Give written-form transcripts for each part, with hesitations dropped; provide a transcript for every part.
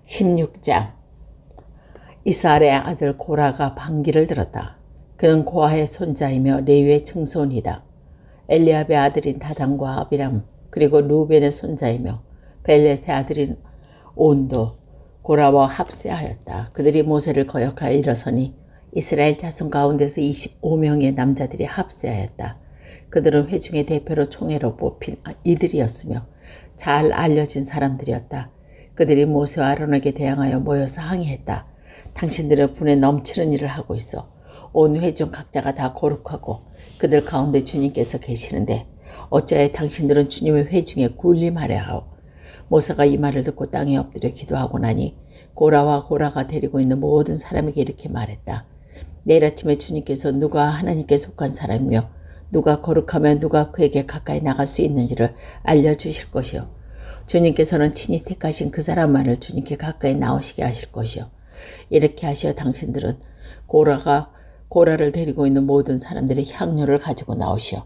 16장. 이스라엘의 아들 고라가 반기를 들었다. 그는 고아의 손자이며 레위의 증손이다. 엘리압의 아들인 다단과 아비람 그리고 루벤의 손자이며 벨렛의 아들인 온도 고라와 합세하였다. 그들이 모세를 거역하여 일어서니 이스라엘 자손 가운데서 25명의 남자들이 합세하였다. 그들은 회중의 대표로 총회로 뽑힌 이들이었으며 잘 알려진 사람들이었다. 그들이 모세와 아론에게 대항하여 모여서 항의했다. 당신들은 분에 넘치는 일을 하고 있어. 온 회중 각자가 다 거룩하고 그들 가운데 주님께서 계시는데 어찌하여 당신들은 주님의 회중에 군림하려 하오. 모세가 이 말을 듣고 땅에 엎드려 기도하고 나니 고라가 데리고 있는 모든 사람에게 이렇게 말했다. 내일 아침에 주님께서 누가 하나님께 속한 사람이며 누가 거룩하며 누가 그에게 가까이 나갈 수 있는지를 알려주실 것이요. 주님께서는 친히 택하신 그 사람만을 주님께 가까이 나오시게 하실 것이요. 이렇게 하시어 당신들은 고라를 데리고 있는 모든 사람들의 향료를 가지고 나오시오.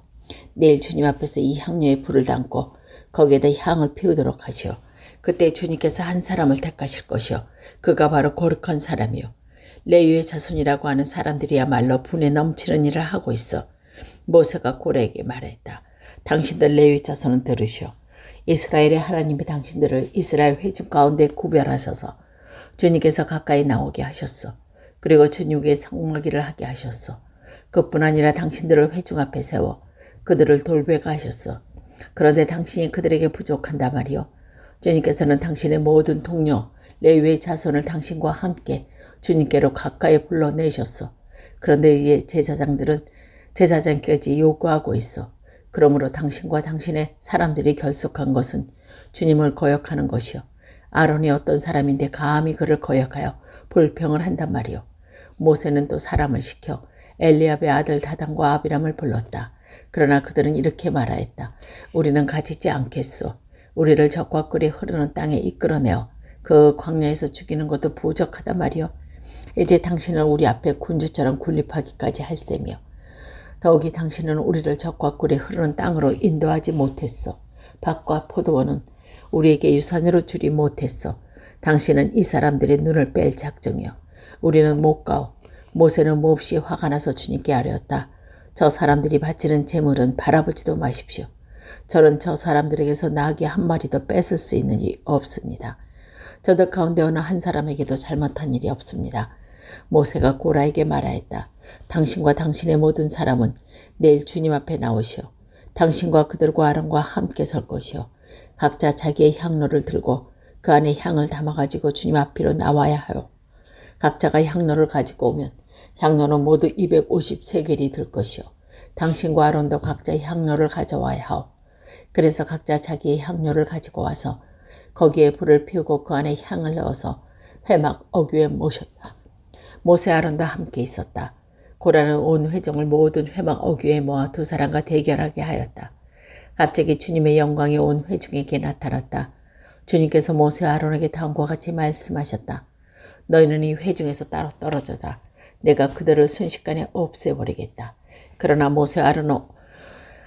내일 주님 앞에서 이 향료에 불을 담고 거기에다 향을 피우도록 하시오. 그때 주님께서 한 사람을 택하실 것이요. 그가 바로 거룩한 사람이요. 레위의 자손이라고 하는 사람들이야말로 분에 넘치는 일을 하고 있어. 모세가 고라에게 말했다. 당신들 레위 자손은 들으시오. 이스라엘의 하나님이 당신들을 이스라엘 회중 가운데 구별하셔서 주님께서 가까이 나오게 하셨어. 그리고 주님께 성막일을 하게 하셨어. 그뿐 아니라 당신들을 회중 앞에 세워 그들을 돌배가 하셨어. 그런데 당신이 그들에게 부족한다 말이요. 주님께서는 당신의 모든 동료 레위의 자손을 당신과 함께 주님께로 가까이 불러내셨어. 그런데 이제 제사장까지 요구하고 있어. 그러므로 당신과 당신의 사람들이 결속한 것은 주님을 거역하는 것이요. 아론이 어떤 사람인데 감히 그를 거역하여 불평을 한단 말이요. 모세는 또 사람을 시켜 엘리압의 아들 다단과 아비람을 불렀다. 그러나 그들은 이렇게 말하였다. 우리는 가지지 않겠소. 우리를 적과 꿀이 흐르는 땅에 이끌어내어 그 광야에서 죽이는 것도 부족하단 말이요. 이제 당신은 우리 앞에 군주처럼 군립하기까지 할 셈이요. 더욱이 당신은 우리를 적과 꿀이 흐르는 땅으로 인도하지 못했어. 밭과 포도원은 우리에게 유산으로 주리 못했어. 당신은 이 사람들의 눈을 뺄 작정이요. 우리는 못 가오. 모세는 몹시 화가 나서 주님께 아뢰었다. 저 사람들이 바치는 재물은 바라보지도 마십시오. 저는 저 사람들에게서 나귀 한 마리도 뺏을 수 있는 일이 없습니다. 저들 가운데 어느 한 사람에게도 잘못한 일이 없습니다. 모세가 고라에게 말하였다. 당신과 당신의 모든 사람은 내일 주님 앞에 나오시오. 당신과 그들과 아론과 함께 설 것이요. 각자 자기의 향로를 들고 그 안에 향을 담아가지고 주님 앞으로 나와야 하요. 각자가 향로를 가지고 오면 향로는 모두 250세겔이 들 것이요. 당신과 아론도 각자 향로를 가져와야 하오. 그래서 각자 자기의 향로를 가지고 와서 거기에 불을 피우고 그 안에 향을 넣어서 회막 어귀에 모셨다. 모세 아론도 함께 있었다. 고라는 온 회중을 모든 회막 어귀에 모아 두 사람과 대결하게 하였다. 갑자기 주님의 영광이 온 회중에게 나타났다. 주님께서 모세와 아론에게 다음과 같이 말씀하셨다. 너희는 이 회중에서 따로 떨어져라. 내가 그들을 순식간에 없애버리겠다. 그러나 모세와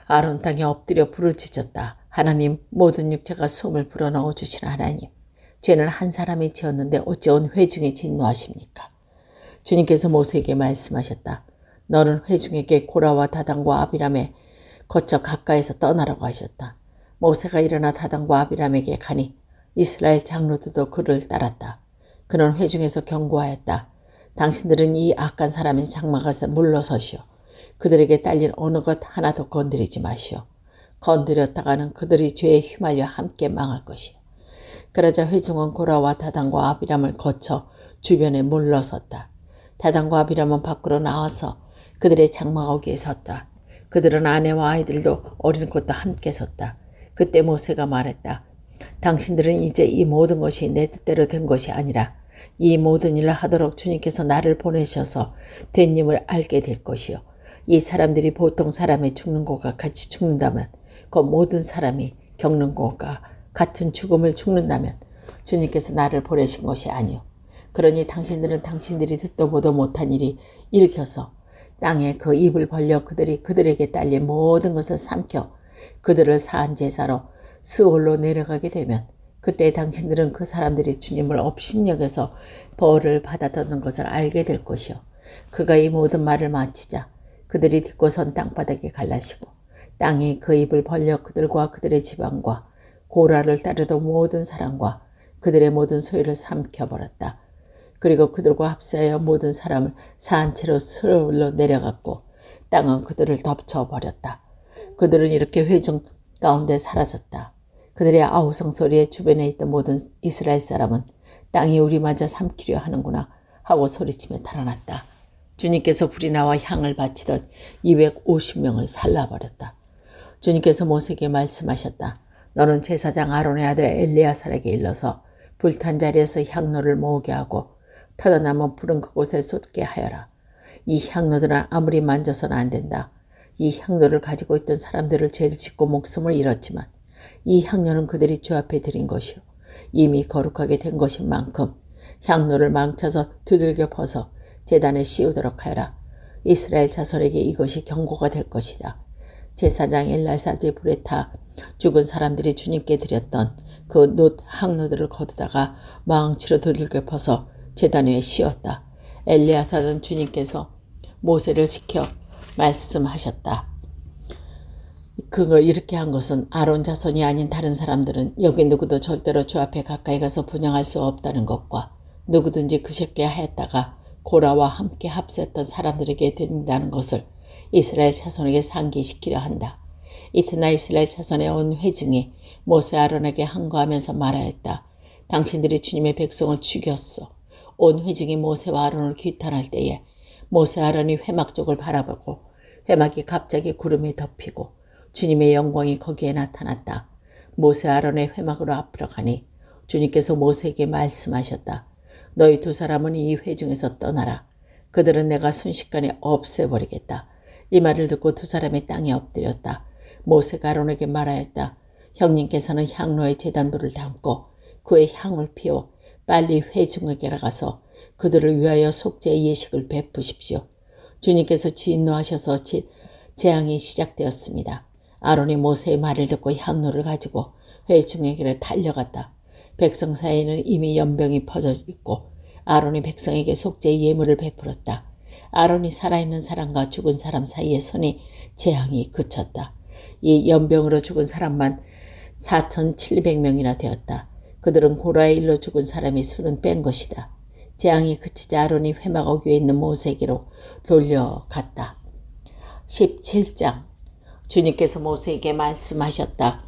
아론 땅에 엎드려 부르짖었다. 하나님, 모든 육체가 숨을 불어넣어 주시는 하나님. 죄는 한 사람이 지었는데 어찌 온 회중에 진노하십니까? 주님께서 모세에게 말씀하셨다. 너는 회중에게 고라와 다단과 아비람에 거쳐 가까이서 떠나라고 하셨다. 모세가 일어나 다단과 아비람에게 가니 이스라엘 장로들도 그를 따랐다. 그는 회중에서 경고하였다. 당신들은 이 악한 사람의 장막에서 물러서시오. 그들에게 딸린 어느 것 하나도 건드리지 마시오. 건드렸다가는 그들이 죄에 휘말려 함께 망할 것이오. 그러자 회중은 고라와 다단과 아비람을 거쳐 주변에 물러섰다. 다단과 아비람은 밖으로 나와서 그들의 장막 어귀에 섰다. 그들은 아내와 아이들도 어린 것도 함께 섰다. 그때 모세가 말했다. 당신들은 이제 이 모든 것이 내 뜻대로 된 것이 아니라 이 모든 일을 하도록 주님께서 나를 보내셔서 된 임을 알게 될 것이요. 이 사람들이 보통 사람이 죽는 것과 같이 죽는다면 그 모든 사람이 겪는 것과 같은 죽음을 죽는다면 주님께서 나를 보내신 것이 아니요. 그러니 당신들은 당신들이 듣도 보도 못한 일이 일으켜서 땅에 그 입을 벌려 그들에게 딸린 모든 것을 삼켜 그들을 사한 제사로 스올로 내려가게 되면 그때 당신들은 그 사람들이 주님을 업신여겨서 벌을 받았던 것을 알게 될 것이요. 그가 이 모든 말을 마치자 그들이 딛고선 땅바닥에 갈라시고 땅이 그 입을 벌려 그들과 그들의 집안과 고라를 따르던 모든 사람과 그들의 모든 소유를 삼켜버렸다. 그리고 그들과 합세하여 모든 사람을 산채로 스르러 내려갔고 땅은 그들을 덮쳐버렸다. 그들은 이렇게 회중 가운데 사라졌다. 그들의 아우성 소리에 주변에 있던 모든 이스라엘 사람은 땅이 우리마저 삼키려 하는구나 하고 소리치며 달아났다. 주님께서 불이 나와 향을 바치던 250명을 살라버렸다. 주님께서 모세에게 말씀하셨다. 너는 제사장 아론의 아들 엘리야살에게 일러서 불탄 자리에서 향로를 모으게 하고 터져나면 푸른 그곳에 쏟게 하여라. 이 향로들은 아무리 만져서는 안 된다. 이 향로를 가지고 있던 사람들을 죄를 짓고 목숨을 잃었지만 이 향로는 그들이 주 앞에 드린 것이요 이미 거룩하게 된 것인 만큼 향로를 망쳐서 두들겨 퍼서 제단에 씌우도록 하여라. 이스라엘 자손에게 이것이 경고가 될 것이다. 제사장 엘리야살이 불에 타 죽은 사람들이 주님께 드렸던 그 놋 향로들을 거두다가 망치로 두들겨 퍼서 제단 위에 씌웠다. 엘리야살은 주님께서 모세를 시켜 말씀하셨다. 그거 이렇게 한 것은 아론 자손이 아닌 다른 사람들은 여기 누구도 절대로 주 앞에 가까이 가서 분향할 수 없다는 것과 누구든지 그저께 하였다가 고라와 함께 합세했던 사람들에게 된다는 것을 이스라엘 자손에게 상기시키려 한다. 이튿날 이스라엘 자손의 온 회중이 모세 아론에게 항거하면서 말하였다. 당신들이 주님의 백성을 죽였소. 온 회중이 모세와 아론을 규탄할 때에 모세 아론이 회막 쪽을 바라보고 회막이 갑자기 구름에 덮이고 주님의 영광이 거기에 나타났다. 모세 아론의 회막으로 앞으로 가니 주님께서 모세에게 말씀하셨다. 너희 두 사람은 이 회중에서 떠나라. 그들은 내가 순식간에 없애버리겠다. 이 말을 듣고 두 사람이 땅에 엎드렸다. 모세가 아론에게 말하였다. 형님께서는 향로에 제단불을 담고 그의 향을 피워 빨리 회중에게 가서 그들을 위하여 속죄의 예식을 베푸십시오. 주님께서 진노하셔서 재앙이 시작되었습니다. 아론이 모세의 말을 듣고 향로를 가지고 회중에게로 달려갔다. 백성 사이에는 이미 연병이 퍼져 있고 아론이 백성에게 속죄의 예물을 베풀었다. 아론이 살아있는 사람과 죽은 사람 사이에 손이 재앙이 그쳤다. 이 연병으로 죽은 사람만 4,700명이나 되었다. 그들은 고라의 일로 죽은 사람의 수는 뺀 것이다. 재앙이 그치자 아론이 회막 어귀에 있는 모세에게로 돌려갔다. 17장 주님께서 모세에게 말씀하셨다.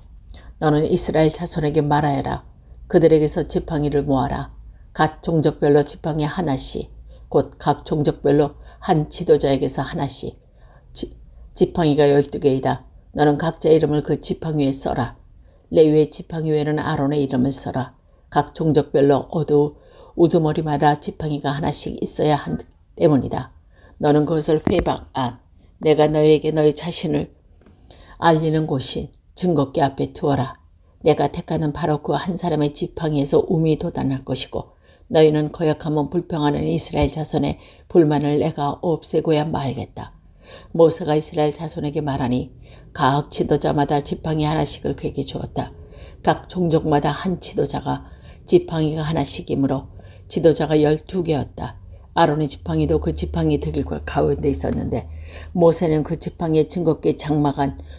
너는 이스라엘 자손에게 말하여라. 그들에게서 지팡이를 모아라. 각 종족별로 지팡이 하나씩, 곧 각 종족별로 한 지도자에게서 하나씩. 지팡이가 12개이다. 너는 각자 이름을 그 지팡이 위에 써라. 레위의 지팡이 위에는 아론의 이름을 써라. 각 종족별로 우두머리마다 지팡이가 하나씩 있어야 하기 때문이다. 너는 그것을 회막 안, 내가 너에게 너희 자신을 알리는 곳인 증거궤 앞에 두어라. 내가 택하는 바로 그 한 사람의 지팡이에서 움이 돋아날 것이고 너희는 거역하면 불평하는 이스라엘 자손의 불만을 내가 없애고야 말겠다. 모세가 이스라엘 자손에게 말하니 각 지도자마다 지팡이 하나씩을 그에게 주었다. 각 종족마다 한 지도자가 지팡이가 하나씩이므로 지도자가 12개였다. 아론의 지팡이도 그 지팡이 들과 가운데 있었는데 모세는 그 지팡이의 증거궤 장막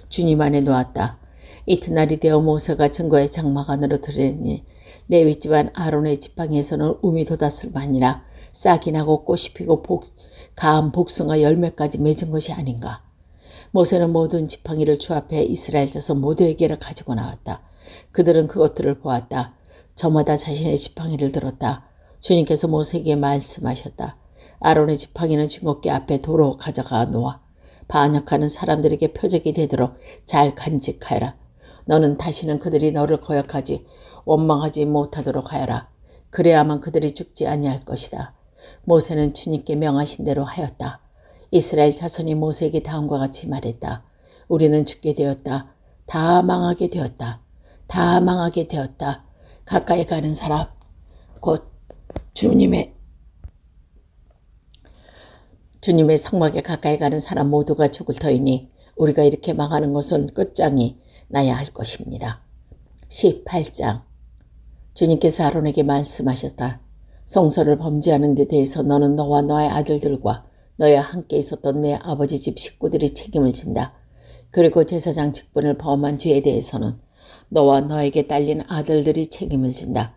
주님 안에 놓았다. 이튿날이 되어 모세가 증거의 장막 안으로 들으니 레위 집안 아론의 지팡이에서는 움이 돋았을 뿐이라 싹이 나고 꽃이 피고 가한 복숭아 열매까지 맺은 것이 아닌가. 모세는 모든 지팡이를 주 앞에 이스라엘 자손 모두에게를 가지고 나왔다. 그들은 그것들을 보았다. 저마다 자신의 지팡이를 들었다. 주님께서 모세에게 말씀하셨다. 아론의 지팡이는 증거궤 앞에 도로 가져가 놓아 반역하는 사람들에게 표적이 되도록 잘 간직하여라. 너는 다시는 그들이 너를 거역하지 원망하지 못하도록 하여라. 그래야만 그들이 죽지 아니할 것이다. 모세는 주님께 명하신 대로 하였다. 이스라엘 자손이 모세에게 다음과 같이 말했다. 우리는 죽게 되었다. 다 망하게 되었다. 다 망하게 되었다. 가까이 가는 사람 곧 주님의 성막에 가까이 가는 사람 모두가 죽을 터이니 우리가 이렇게 망하는 것은 끝장이 나야 할 것입니다. 18장 주님께서 아론에게 말씀하셨다. 성소를 범죄하는 데 대해서 너는 너와 너의 아들들과 너와 함께 있었던 내 아버지 집 식구들이 책임을 진다. 그리고 제사장 직분을 범한 죄에 대해서는 너와 너에게 딸린 아들들이 책임을 진다.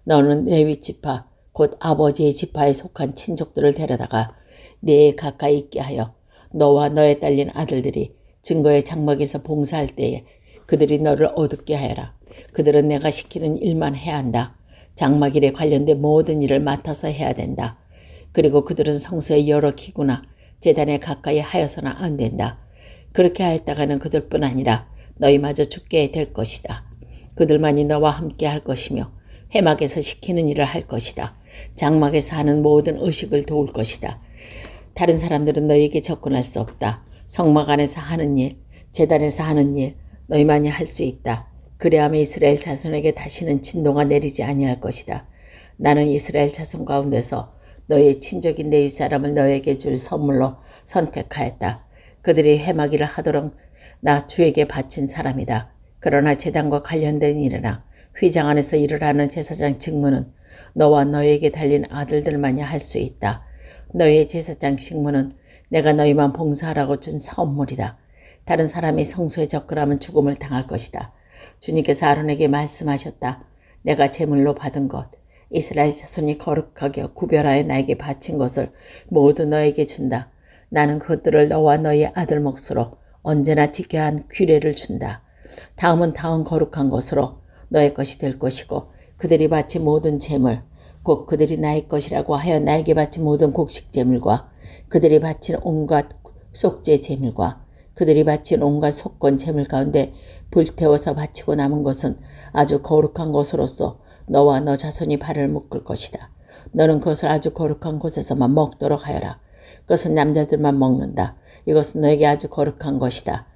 너는 레위 지파 곧 아버지의 지파에 속한 친족들을 데려다가 네에 가까이 있게 하여 너와 너의 딸린 아들들이 증거의 장막에서 봉사할 때에 그들이 너를 어둡게 하여라. 그들은 내가 시키는 일만 해야 한다. 장막일에 관련된 모든 일을 맡아서 해야 된다. 그리고 그들은 성소의 여러 기구나 제단에 가까이 하여서는 안 된다. 그렇게 하였다가는 그들뿐 아니라 너희마저 죽게 될 것이다. 그들만이 너와 함께 할 것이며 회막에서 시키는 일을 할 것이다. 장막에서 하는 모든 의식을 도울 것이다. 다른 사람들은 너희에게 접근할 수 없다. 성막 안에서 하는 일, 제단에서 하는 일, 너희만이 할 수 있다. 그리하면 이스라엘 자손에게 다시는 진노가 내리지 아니할 것이다. 나는 이스라엘 자손 가운데서 너희의 친족인 레위 사람을 너희에게 줄 선물로 선택하였다. 그들이 회막일을 하도록 나 주에게 바친 사람이다. 그러나 제단과 관련된 일이나 휘장 안에서 일을 하는 제사장 직무는 너와 너희에게 달린 아들들만이 할 수 있다. 너희의 제사장 직무는 내가 너희만 봉사하라고 준 선물이다. 다른 사람이 성소에 접근하면 죽음을 당할 것이다. 주님께서 아론에게 말씀하셨다. 내가 제물로 받은 것, 이스라엘 자손이 거룩하게 구별하여 나에게 바친 것을 모두 너에게 준다. 나는 그것들을 너와 너희 아들 몫으로 언제나 지켜야 한 규례를 준다. 다음은 다음 거룩한 것으로 너의 것이 될 것이고 그들이 바친 모든 제물, 곧 그들이 나의 것이라고 하여 나에게 바친 모든 곡식 제물과 그들이 바친 온갖 속죄 제물과 그들이 바친 온갖 속건 제물 가운데 불태워서 바치고 남은 것은 아주 거룩한 것으로서 너와 너 자손이 발을 묶을 것이다. 너는 그것을 아주 거룩한 곳에서만 먹도록 하여라. 그것은 남자들만 먹는다. 이것은 너에게 아주 거룩한 것이다.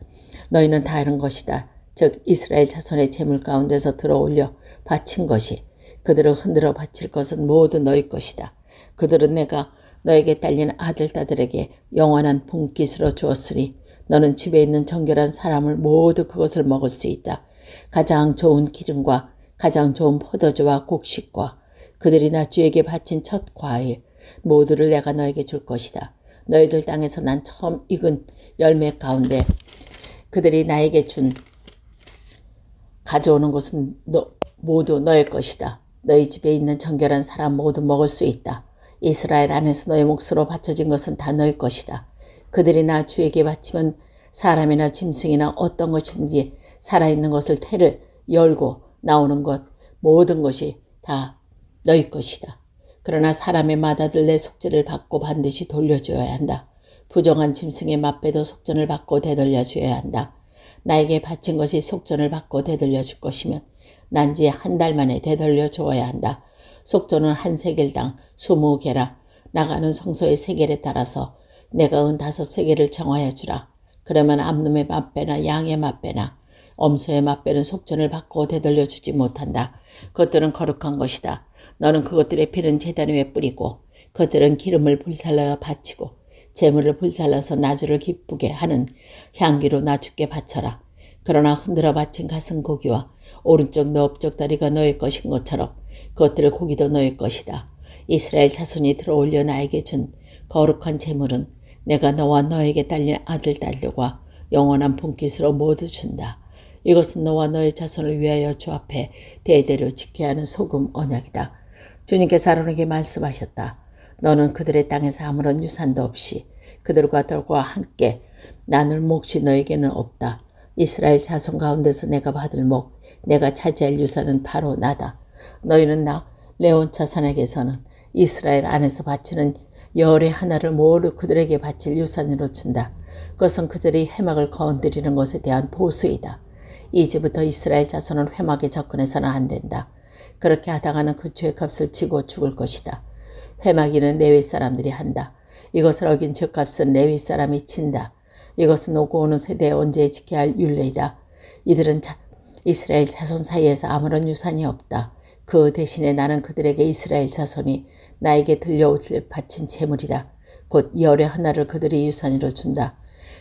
너희는 다른 것이다. 즉 이스라엘 자손의 제물 가운데서 들어올려 바친 것이 그들을 흔들어 바칠 것은 모두 너희 것이다. 그들은 내가 너에게 딸린 아들딸들에게 영원한 분깃으로 주었으니 너는 집에 있는 정결한 사람을 모두 그것을 먹을 수 있다. 가장 좋은 기름과 가장 좋은 포도주와 곡식과 그들이 나 주에게 바친 첫 과일 모두를 내가 너에게 줄 것이다. 너희들 땅에서 난 처음 익은 열매 가운데 그들이 나에게 가져오는 것은 모두 너의 것이다. 너희 집에 있는 정결한 사람 모두 먹을 수 있다. 이스라엘 안에서 너의 몫으로 바쳐진 것은 다 너의 것이다. 그들이 나 주에게 바치면 사람이나 짐승이나 어떤 것이든지 살아있는 것을 태를 열고 나오는 것 모든 것이 다 너희 것이다. 그러나 사람의 맏아들 내 속죄를 받고 반드시 돌려줘야 한다. 부정한 짐승의 맛배도 속전을 받고 되돌려줘야 한다. 나에게 바친 것이 속전을 받고 되돌려줄 것이면 난지 한 달 만에 되돌려 주어야 한다. 속전은 한 세겔당 20개라. 나가는 성소의 세겔에 따라서 내가 15세겔을 정하여 주라. 그러면 암놈의 맛배나 양의 맛배나 엄소의 맛배는 속전을 받고 되돌려 주지 못한다. 그것들은 거룩한 것이다. 너는 그것들의 피는 제단 위에 뿌리고 그것들은 기름을 불살라 바치고 재물을 불살라서 나주를 기쁘게 하는 향기로 나 주께 바쳐라. 그러나 흔들어 바친 가슴 고기와 오른쪽 너 업적 다리가 너의 것인 것처럼 그것들의 고기도 너의 것이다. 이스라엘 자손이 들어올려 나에게 준 거룩한 재물은 내가 너와 너에게 딸린 아들 딸들과 영원한 분깃으로 모두 준다. 이것은 너와 너의 자손을 위하여 주 앞에 대대로 지켜야 하는 소금 언약이다. 주님께서 아론에게 말씀하셨다. 너는 그들의 땅에서 아무런 유산도 없이 그들과 함께 나눌 몫이 너에게는 없다. 이스라엘 자손 가운데서 내가 받을 몫, 내가 차지할 유산은 바로 나다. 너희는 나 레온 자손에게서는 이스라엘 안에서 바치는 열의 하나를 모두 그들에게 바칠 유산으로 준다. 그것은 그들이 회막을 건드리는 것에 대한 보수이다. 이제부터 이스라엘 자손은 회막에 접근해서는 안 된다. 그렇게 하다가는 그 죄값을 지고 죽을 것이다. 회막일은 레위 사람들이 한다. 이것을 어긴 죄값은 레위 사람이 친다. 이것은 오고 오는 세대에 언제 지켜야 할 율례이다. 이들은 이스라엘 자손 사이에서 아무런 유산이 없다. 그 대신에 나는 그들에게 이스라엘 자손이 나에게 들려올 바친 재물이다. 곧 열의 하나를 그들이 유산으로 준다.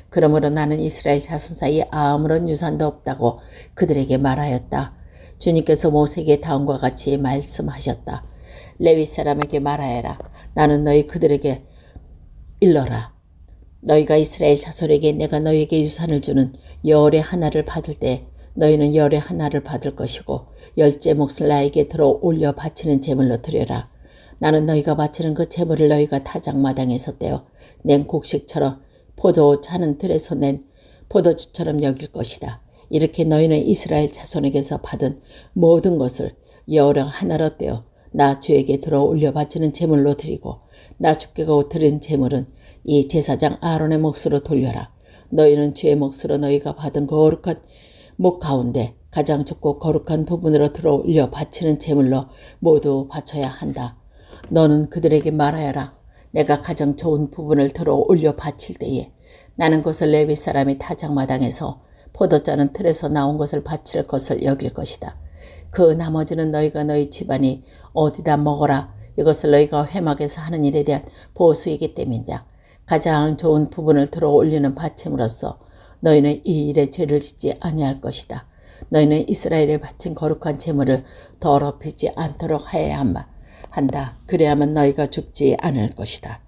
그러므로 나는 이스라엘 자손 사이에 아무런 유산도 없다고 그들에게 말하였다. 주님께서 모세에게 다음과 같이 말씀하셨다. 레위 사람에게 말하여라. 나는 너희 그들에게 일러라. 너희가 이스라엘 자손에게 내가 너희에게 유산을 주는 열의 하나를 받을 때 너희는 열의 하나를 받을 것이고 열째 몫을 나에게 들어 올려 바치는 제물로 드려라. 나는 너희가 바치는 그 제물을 너희가 타작마당에서 떼어 낸 곡식처럼 포도 차는 들에서 낸 포도주처럼 여길 것이다. 이렇게 너희는 이스라엘 자손에게서 받은 모든 것을 열의 하나로 떼어 나 주에게 들어 올려 바치는 제물로 드리고 나 주께가 드린 제물은 이 제사장 아론의 몫으로 돌려라. 너희는 주의 몫으로 너희가 받은 거룩한 목 가운데 가장 좁고 거룩한 부분으로 들어 올려 바치는 제물로 모두 바쳐야 한다. 너는 그들에게 말하여라. 내가 가장 좋은 부분을 들어 올려 바칠 때에 나는 그것을 레위 사람이 타작마당에서 포도짜는 틀에서 나온 것을 바칠 것을 여길 것이다. 그 나머지는 너희가 너희 집안이 어디다 먹어라. 이것을 너희가 회막에서 하는 일에 대한 보수이기 때문이다. 가장 좋은 부분을 들어 올리는 바침으로써 너희는 이 일에 죄를 짓지 아니할 것이다. 너희는 이스라엘에 바친 거룩한 제물을 더럽히지 않도록 해야 한다. 그래야만 너희가 죽지 않을 것이다.